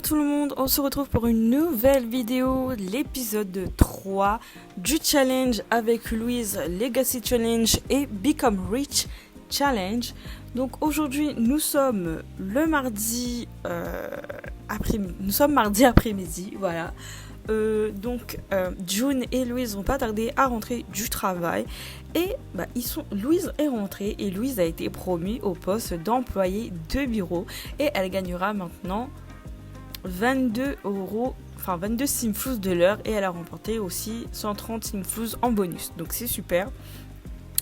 tout le monde, on se retrouve pour une nouvelle vidéo, l'épisode 3 du challenge avec Louise, Legacy Challenge et Become Rich Challenge. Donc aujourd'hui nous sommes le mardi après-midi, voilà. June et Louise vont pas tarder à rentrer du travail et Louise est rentrée et Louise a été promue au poste d'employée de bureau et elle gagnera maintenant 22 simflouz de l'heure et elle a remporté aussi 130 simflouz en bonus, donc c'est super.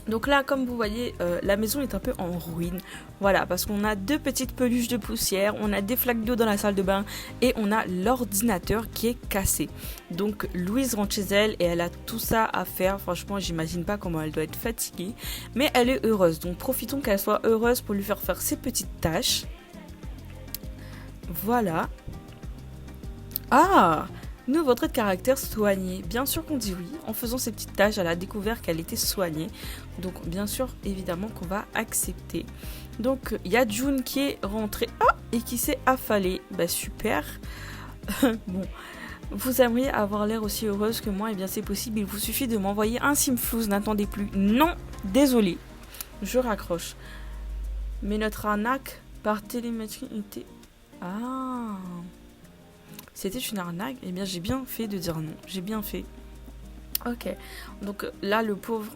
Donc là, comme vous voyez, la maison est un peu en ruine. Voilà, parce qu'on a 2 petites peluches de poussière, on a des flaques d'eau dans la salle de bain et on a l'ordinateur qui est cassé. Donc Louise rentre chez elle et elle a tout ça à faire. Franchement, j'imagine pas comment elle doit être fatiguée. Mais elle est heureuse. Donc profitons qu'elle soit heureuse pour lui faire ces petites tâches. Voilà. Ah! Nouveau trait de caractère soigné. Bien sûr qu'on dit oui. En faisant ces petites tâches, elle a découvert qu'elle était soignée. Donc bien sûr, évidemment qu'on va accepter. Donc il y a June qui est rentrée et qui s'est affalée. Bah super. Bon, vous aimeriez avoir l'air aussi heureuse que moi? Eh bien c'est possible. Il vous suffit de m'envoyer un simflouz. N'attendez plus. Non, désolé. Je raccroche. Mais notre arnaque par télémétrie était... Ah... C'était une arnaque? Eh bien, j'ai bien fait de dire non. J'ai bien fait. Ok. Donc là, le pauvre,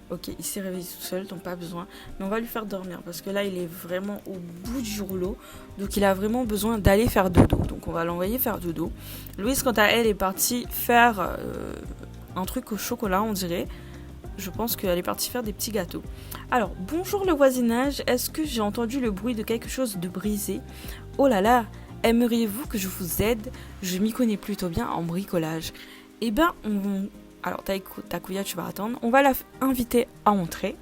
Ok, il s'est réveillé tout seul, donc pas besoin. Mais on va lui faire dormir parce que là, il est vraiment au bout du rouleau. Donc il a vraiment besoin d'aller faire dodo. Donc on va l'envoyer faire dodo. Louise, quant à elle, est partie faire un truc au chocolat, on dirait. Je pense qu'elle est partie faire des petits gâteaux. Alors, bonjour le voisinage. Est-ce que j'ai entendu le bruit de quelque chose de brisé? Oh là là! Aimeriez-vous que je vous aide? Je m'y connais plutôt bien en bricolage. Eh bien, alors Takuya, tu vas attendre. On va l'inviter à entrer.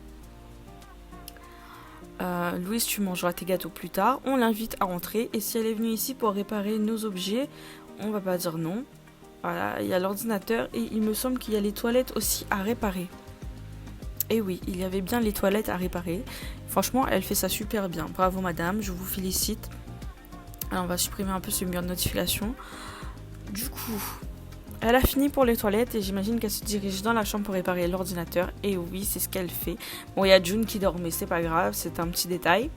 Louise, tu mangeras tes gâteaux plus tard. On l'invite à entrer. Et si elle est venue ici pour réparer nos objets, on va pas dire non. Voilà, il y a l'ordinateur et il me semble qu'il y a les toilettes aussi à réparer. Et oui, il y avait bien les toilettes à réparer. Franchement, elle fait ça super bien. Bravo madame, je vous félicite. Alors on va supprimer un peu ce mur de notification. Du coup, elle a fini pour les toilettes et j'imagine qu'elle se dirige dans la chambre pour réparer l'ordinateur. Et oui, c'est ce qu'elle fait. Bon, il y a June qui dort, mais c'est pas grave, c'est un petit détail.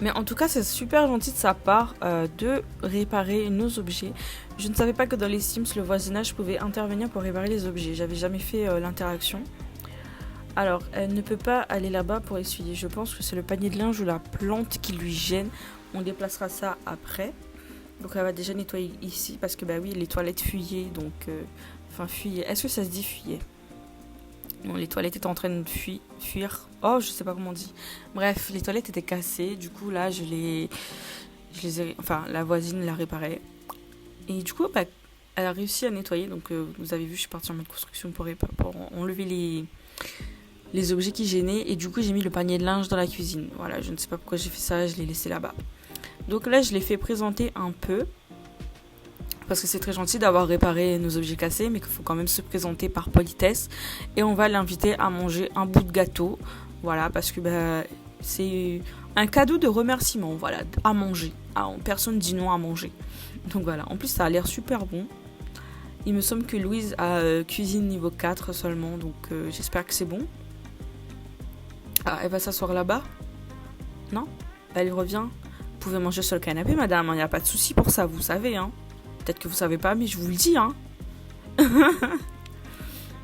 Mais en tout cas, c'est super gentil de sa part de réparer nos objets. Je ne savais pas que dans les Sims, le voisinage pouvait intervenir pour réparer les objets. J'avais jamais fait l'interaction. Alors, elle ne peut pas aller là-bas pour essuyer. Je pense que c'est le panier de linge ou la plante qui lui gêne. On déplacera ça après. Donc, elle va déjà nettoyer ici parce que, bah oui, les toilettes fuyaient. Donc, fuyaient. Est-ce que ça se dit fuyer? Non, les toilettes étaient en train de fuir. Oh, je sais pas comment on dit. Bref, les toilettes étaient cassées. Du coup, là, la voisine l'a réparée. Et du coup, elle a réussi à nettoyer. Donc, vous avez vu, je suis partie en mode construction pour enlever les objets qui gênaient et du coup j'ai mis le panier de linge dans la cuisine. Voilà, je ne sais pas pourquoi j'ai fait ça, je l'ai laissé là-bas. Donc là je l'ai fait présenter un peu parce que c'est très gentil d'avoir réparé nos objets cassés mais qu'il faut quand même se présenter par politesse et on va l'inviter à manger un bout de gâteau. Voilà, parce que c'est un cadeau de remerciement, voilà, à manger. Personne dit non à manger. Donc voilà, en plus ça a l'air super bon. Il me semble que Louise a cuisine niveau 4 seulement, donc j'espère que c'est bon. Ah, elle va s'asseoir là-bas? Non? Elle revient? Vous pouvez manger sur le canapé, madame, il n'y a pas de souci pour ça, vous savez. Hein. Peut-être que vous savez pas, mais je vous le dis. Hein.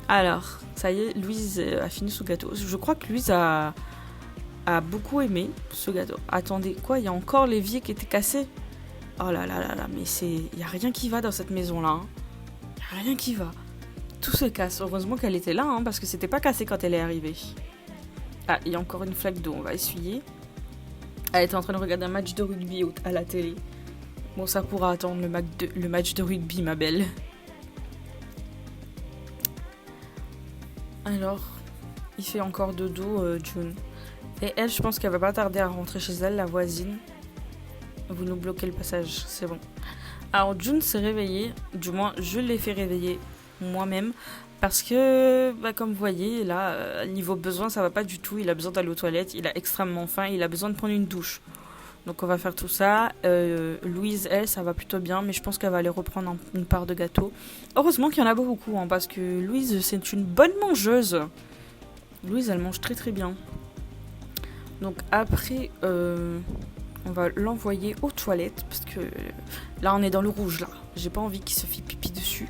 Alors, ça y est, Louise a fini son gâteau. Je crois que Louise a beaucoup aimé ce gâteau. Attendez, quoi? Il y a encore l'évier qui était cassé? Oh là là là là, mais il n'y a rien qui va dans cette maison-là. Hein. Rien qui va. Tout se casse. Heureusement qu'elle était là, hein, parce que c'était pas cassé quand elle est arrivée. Ah, il y a encore une flaque d'eau, on va essuyer. Elle était en train de regarder un match de rugby à la télé. Bon, ça pourra attendre le match de rugby, ma belle. Alors, il fait encore dodo, June. Et elle, je pense qu'elle va pas tarder à rentrer chez elle, la voisine. Vous nous bloquez le passage, c'est bon. Alors June s'est réveillée, du moins je l'ai fait réveiller moi-même parce que comme vous voyez là niveau besoin ça va pas du tout, il a besoin d'aller aux toilettes, il a extrêmement faim, il a besoin de prendre une douche. Donc on va faire tout ça. Louise, elle, ça va plutôt bien, mais je pense qu'elle va aller reprendre une part de gâteau. Heureusement qu'il y en a beaucoup, hein, parce que Louise, c'est une bonne mangeuse. Louise, elle mange très très bien. Donc après, on va l'envoyer aux toilettes, parce que là, on est dans le rouge, là. J'ai pas envie qu'il se fasse pipi dessus.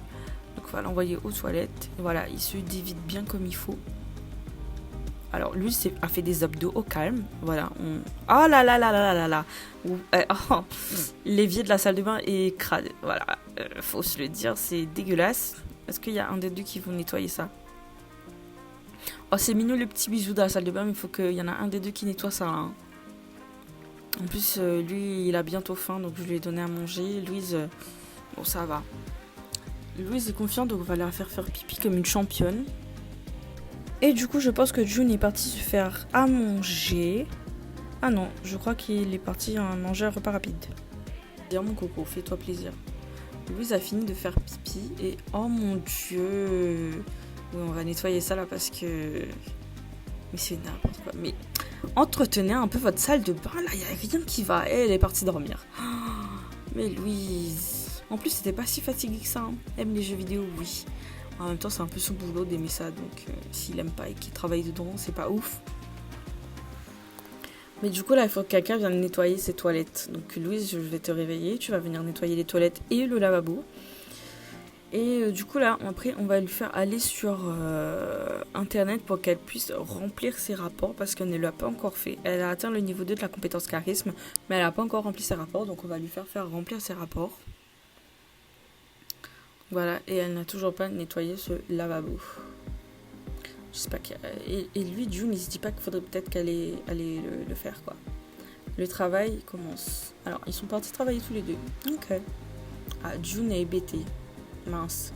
Donc on va l'envoyer aux toilettes. Et voilà, il se divide bien comme il faut. Alors, lui a fait des abdos au calme. Voilà. Oh là là là là là là. L'évier de la salle de bain est crade. Voilà. Faut se le dire, c'est dégueulasse. Est-ce qu'il y a un des deux qui vont nettoyer ça? Oh, c'est mignon le petit bijou de la salle de bain, mais il faut qu'il y en a un des deux qui nettoie ça. Hein. En plus, lui, il a bientôt faim, donc je lui ai donné à manger. Louise, bon, ça va. Louise est confiante, donc on va la faire pipi comme une championne. Et du coup, je pense que June est parti se faire à manger. Ah non, je crois qu'il est parti manger un repas rapide. Dire mon coco, fais-toi plaisir. Louise a fini de faire pipi et oh mon dieu. Oui, on va nettoyer ça là parce que... Mais c'est n'importe quoi. Mais entretenez un peu votre salle de bain là, il n'y a rien qui va. Elle est partie dormir. Mais Louise... En plus, c'était pas si fatigué que ça. Hein. Elle aime les jeux vidéo, oui. En même temps, c'est un peu son boulot d'aimer ça, donc s'il aime pas et qu'il travaille dedans, c'est pas ouf. Mais du coup, là, il faut que quelqu'un vienne nettoyer ses toilettes. Donc Louise, je vais te réveiller, tu vas venir nettoyer les toilettes et le lavabo. Et du coup, là, après, on va lui faire aller sur Internet pour qu'elle puisse remplir ses rapports, parce qu'elle ne l'a pas encore fait. Elle a atteint le niveau 2 de la compétence charisme, mais elle n'a pas encore rempli ses rapports, donc on va lui faire remplir ses rapports. Voilà, et elle n'a toujours pas nettoyé ce lavabo. Je sais pas et lui, June, il se dit pas qu'il faudrait peut-être qu'elle allait le faire, quoi. Le travail commence. Alors, ils sont partis travailler tous les deux. Ok. Ah, June est hébétée. Mince.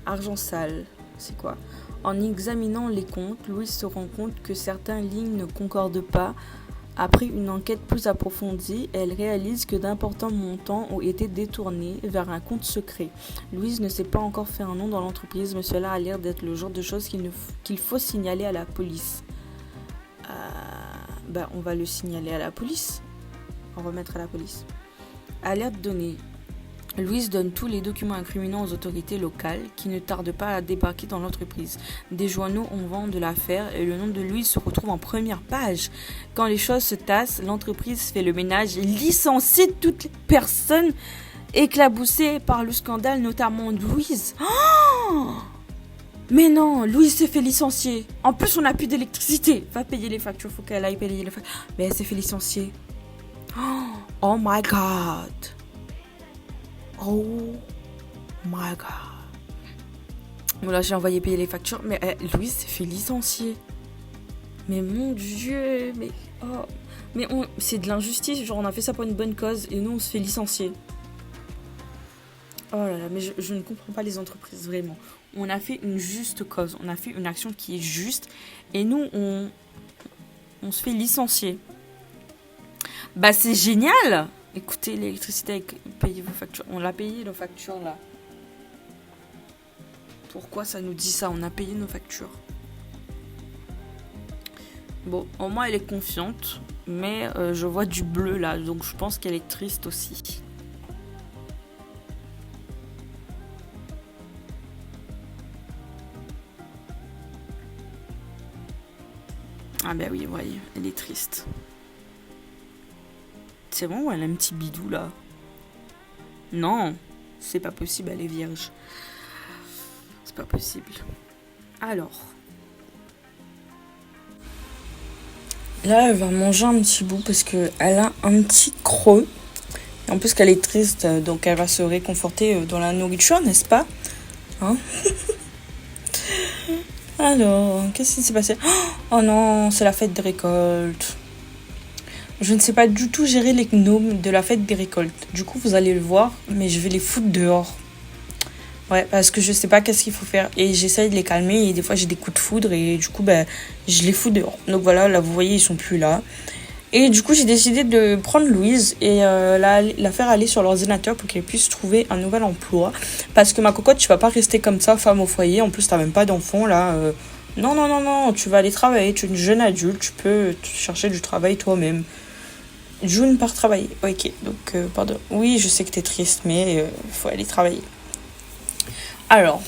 Argent sale. C'est quoi? En examinant les comptes, Louise se rend compte que certaines lignes ne concordent pas. Après une enquête plus approfondie, elle réalise que d'importants montants ont été détournés vers un compte secret. Louise ne s'est pas encore fait un nom dans l'entreprise, mais cela a l'air d'être le genre de choses qu'il faut signaler à la police. On va le signaler à la police. On va remettre à la police. Alerte donnée. Louise donne tous les documents incriminants aux autorités locales qui ne tardent pas à débarquer dans l'entreprise. Des journaux ont vent de l'affaire et le nom de Louise se retrouve en première page. Quand les choses se tassent, l'entreprise fait le ménage et licencie toutes les personnes éclaboussées par le scandale, notamment Louise. Oh, mais non, Louise s'est fait licencier. En plus, on n'a plus d'électricité. Va payer les factures, faut qu'elle aille payer les factures. Mais elle s'est fait licencier. Oh my god. Oh my god. Bon là j'ai envoyé payer les factures. Mais Louise s'est fait licencier. Mais mon dieu. Mais c'est de l'injustice. Genre on a fait ça pour une bonne cause. Et nous on se fait licencier. Oh là là. Mais je ne comprends pas les entreprises. Vraiment. On a fait une juste cause. On a fait une action qui est juste. Et nous on se fait licencier. Bah c'est génial. Écoutez, l'électricité, payez vos factures. On l'a payé, nos factures, là. Pourquoi ça nous dit ça? On a payé nos factures. Bon, au moins, elle est confiante. Mais je vois du bleu, là. Donc, je pense qu'elle est triste aussi. Ah ben oui, voyez, elle est triste. C'est bon ou elle a un petit bidou là? Non, c'est pas possible, elle est vierge. C'est pas possible. Alors. Là, elle va manger un petit bout parce qu'elle a un petit creux. Et en plus qu'elle est triste, donc elle va se réconforter dans la nourriture, n'est-ce pas? Hein? Alors, qu'est-ce qui s'est passé? Oh non, c'est la fête des récoltes. Je ne sais pas du tout gérer les gnomes de la fête des récoltes. Du coup, vous allez le voir, mais je vais les foutre dehors. Ouais, parce que je sais pas qu'est-ce qu'il faut faire. Et j'essaye de les calmer et des fois j'ai des coups de foudre et du coup, je les fous dehors. Donc voilà, là vous voyez, ils sont plus là. Et du coup, j'ai décidé de prendre Louise et la faire aller sur l'ordinateur pour qu'elle puisse trouver un nouvel emploi. Parce que ma cocotte, tu vas pas rester comme ça, femme au foyer. En plus, t'as même pas d'enfant là. Non, tu vas aller travailler. Tu es une jeune adulte, tu peux te chercher du travail toi-même. June part travailler. Ok, donc, pardon. Oui, je sais que t'es triste, mais il faut aller travailler. Alors,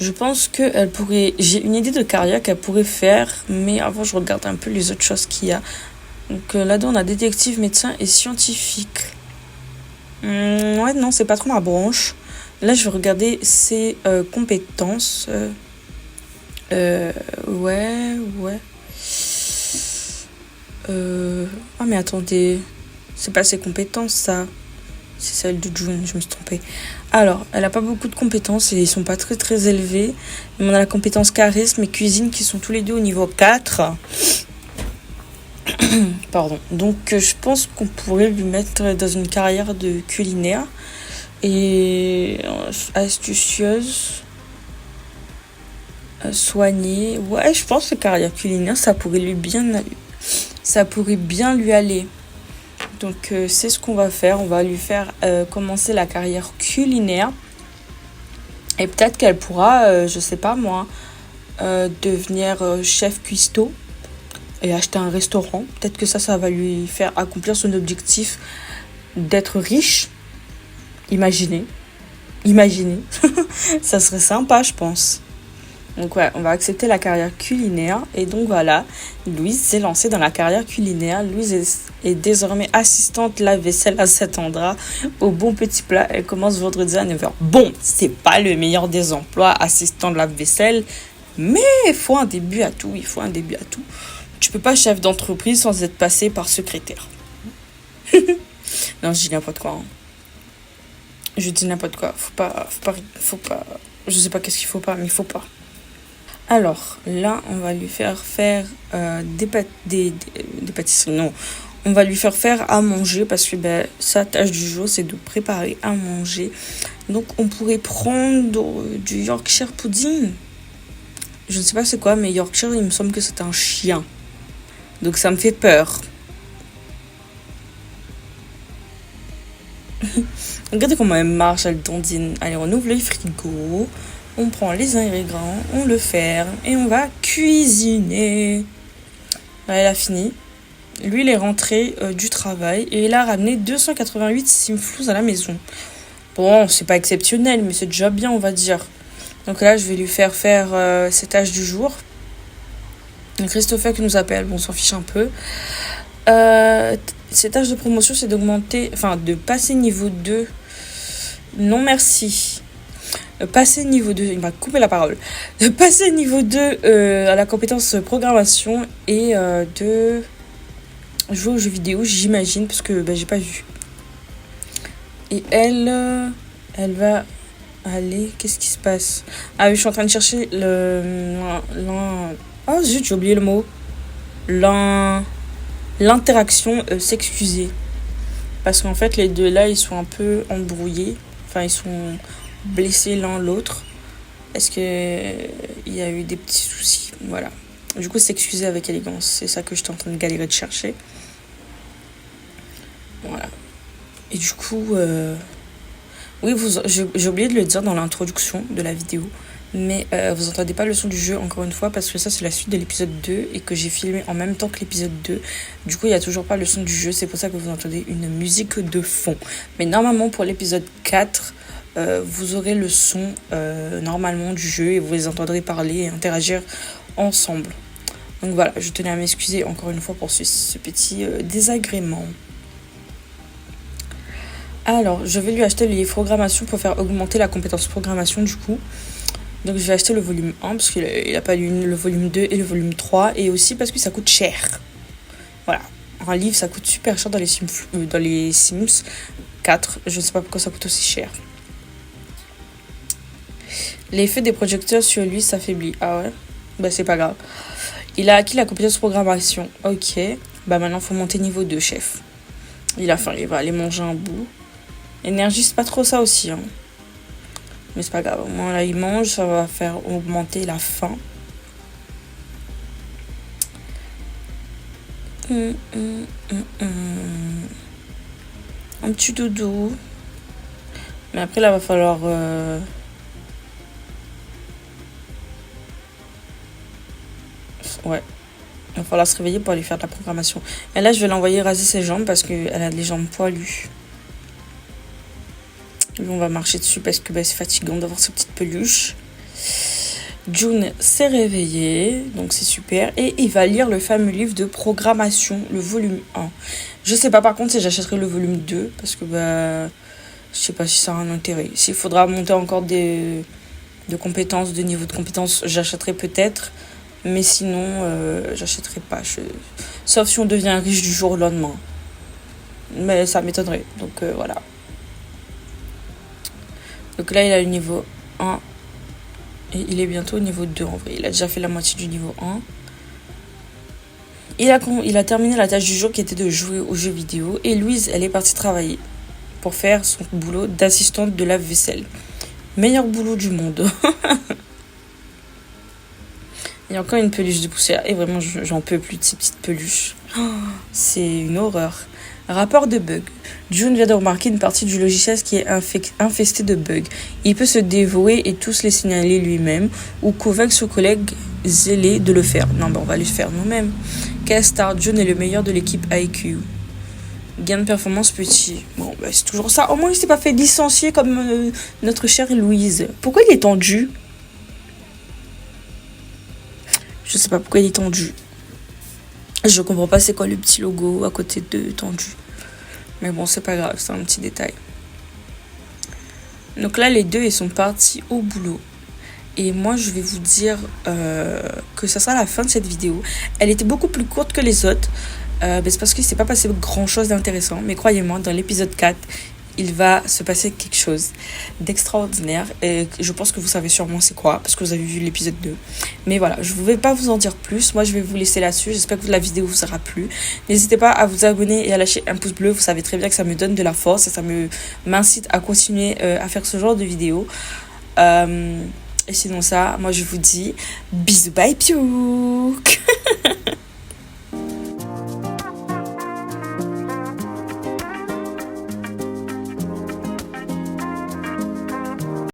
je pense qu'elle pourrait... J'ai une idée de carrière qu'elle pourrait faire, mais avant, je regarde un peu les autres choses qu'il y a. Donc là-dedans, on a détective, médecin et scientifique. Ouais, non, c'est pas trop ma branche. Là, je vais regarder ses compétences. Ouais, ouais. Ah, mais attendez. C'est pas ses compétences, ça. C'est celle de June, je me suis trompée. Alors, elle a pas beaucoup de compétences et ils sont pas très très élevés. Mais on a la compétence charisme et cuisine qui sont tous les deux au niveau 4. Pardon. Donc, je pense qu'on pourrait lui mettre dans une carrière de culinaire. Et astucieuse, soignée. Ouais, je pense que carrière culinaire, ça pourrait bien lui aller. Donc, c'est ce qu'on va faire. On va lui faire commencer la carrière culinaire. Et peut-être qu'elle pourra, je sais pas moi, devenir chef cuistot et acheter un restaurant. Peut-être que ça va lui faire accomplir son objectif d'être riche. Imaginez. Ça serait sympa, je pense. Donc ouais, on va accepter la carrière culinaire. Et donc voilà, Louise s'est lancée dans la carrière culinaire. Louise est désormais assistante lave-vaisselle à Saint-André au Bon Petit Plat. Elle commence vendredi à 9h. Bon, c'est pas le meilleur des emplois, assistant de lave-vaisselle. Mais il faut un début à tout. Tu peux pas chef d'entreprise sans être passé par secrétaire. Non, je dis n'importe quoi. Je dis n'importe quoi. Faut pas. Je sais pas qu'est-ce qu'il faut pas, mais il faut pas. Alors, là, on va lui faire des pâtisseries. Non, on va lui faire à manger parce que sa tâche du jour, c'est de préparer à manger. Donc, on pourrait prendre du Yorkshire pudding. Je ne sais pas c'est quoi, mais Yorkshire, il me semble que c'est un chien. Donc, ça me fait peur. Regardez comment elle marche, elle dandine. Allez, on ouvre le frigo, on prend les ingrédients, on le ferme et on va cuisiner. Là, elle a fini. Lui, il est rentré du travail et il a ramené 288 simflous à la maison. Bon, c'est pas exceptionnel, mais c'est déjà bien, on va dire. Donc là, je vais lui faire ses tâches du jour. Christopher qui nous appelle, bon, on s'en fiche un peu. Ses tâches de promotion, c'est de passer niveau 2. Non, merci. Passer niveau 2, il m'a coupé la parole. Passer niveau 2 à la compétence programmation et de jouer aux jeux vidéo, j'imagine, parce que j'ai pas vu. Et elle va aller... Qu'est-ce qui se passe? Ah oui, je suis en train de chercher oh zut, j'ai oublié le mot. L'interaction s'excuser. Parce qu'en fait, les deux là, ils sont un peu embrouillés. Enfin, ils sont blessés l'un l'autre. Est-ce qu'il y a eu des petits soucis? Voilà. Du coup, s'excuser avec élégance. C'est ça que j'étais en train de galérer de chercher. Voilà. Et du coup... Oui, j'ai oublié de le dire dans l'introduction de la vidéo. Mais vous entendez pas le son du jeu encore une fois parce que ça c'est la suite de l'épisode 2 et que j'ai filmé en même temps que l'épisode 2. Du coup il n'y a toujours pas le son du jeu, c'est pour ça que vous entendez une musique de fond. Mais normalement pour l'épisode 4, vous aurez le son normalement du jeu et vous les entendrez parler et interagir ensemble. Donc voilà, je tenais à m'excuser encore une fois pour ce petit désagrément. Alors, je vais lui acheter les programmations pour faire augmenter la compétence programmation du coup. Donc je vais acheter le volume 1 parce qu'il n'a pas lu le volume 2 et le volume 3. Et aussi parce que ça coûte cher. Voilà. Un livre, ça coûte super cher dans les Sims 4. Je ne sais pas pourquoi ça coûte aussi cher. L'effet des projecteurs sur lui s'affaiblit. Ah ouais? C'est pas grave. Il a acquis la compétence programmation. Ok. Maintenant, il faut monter niveau 2, chef. Il a faim, il va aller manger un bout. Énergie, c'est pas trop ça aussi, hein. Mais c'est pas grave, au moins là il mange, ça va faire augmenter la faim. Un petit doudou. Mais après là va falloir... Ouais. va falloir se réveiller pour aller faire de la programmation. Et là, je vais l'envoyer raser ses jambes parce qu'elle a les jambes poilues. Et on va marcher dessus parce que c'est fatigant d'avoir ces petites peluches. June s'est réveillé, donc c'est super. Et il va lire le fameux livre de programmation, le volume 1. Je sais pas par contre si j'achèterai le volume 2 parce que je sais pas si ça a un intérêt. S'il faudra monter encore de compétences, de niveau de compétences, j'achèterai peut-être. Mais sinon, j'achèterai pas. Sauf si on devient riche du jour au lendemain. Mais ça m'étonnerait. Donc voilà. Donc là, il a le niveau 1. Et il est bientôt au niveau 2 en vrai. Il a déjà fait la moitié du niveau 1. Il a terminé la tâche du jour qui était de jouer aux jeux vidéo. Et Louise, elle est partie travailler pour faire son boulot d'assistante de lave-vaisselle. Meilleur boulot du monde. Il y a encore une peluche de poussière. Et vraiment, j'en peux plus de ces petites peluches. C'est une horreur. Rapport de bugs. June vient de remarquer une partie du logiciel qui est infesté de bugs. Il peut se dévouer et tous les signaler lui-même ou convaincre son collègue zélé de le faire. Non, on va le faire nous-mêmes. Quel star, June est le meilleur de l'équipe IQ. Gain de performance petit. Bon, c'est toujours ça. Au moins, il s'est pas fait licencier comme notre chère Louise. Pourquoi il est tendu? Je sais pas pourquoi il est tendu. Je comprends pas c'est quoi le petit logo à côté de tendu. Mais bon, c'est pas grave, c'est un petit détail. Donc là, les deux, ils sont partis au boulot. Et moi, je vais vous dire que ça sera la fin de cette vidéo. Elle était beaucoup plus courte que les autres. C'est parce qu'il ne s'est pas passé grand-chose d'intéressant. Mais croyez-moi, dans l'épisode 4, il va se passer quelque chose d'extraordinaire. Et je pense que vous savez sûrement c'est quoi, parce que vous avez vu l'épisode 2. Mais voilà, je ne vais pas vous en dire plus. Moi, je vais vous laisser là-dessus. J'espère que la vidéo vous aura plu. N'hésitez pas à vous abonner et à lâcher un pouce bleu. Vous savez très bien que ça me donne de la force et ça m'incite à continuer à faire ce genre de vidéos. Et sinon ça, moi je vous dis bisous, bye, piouk.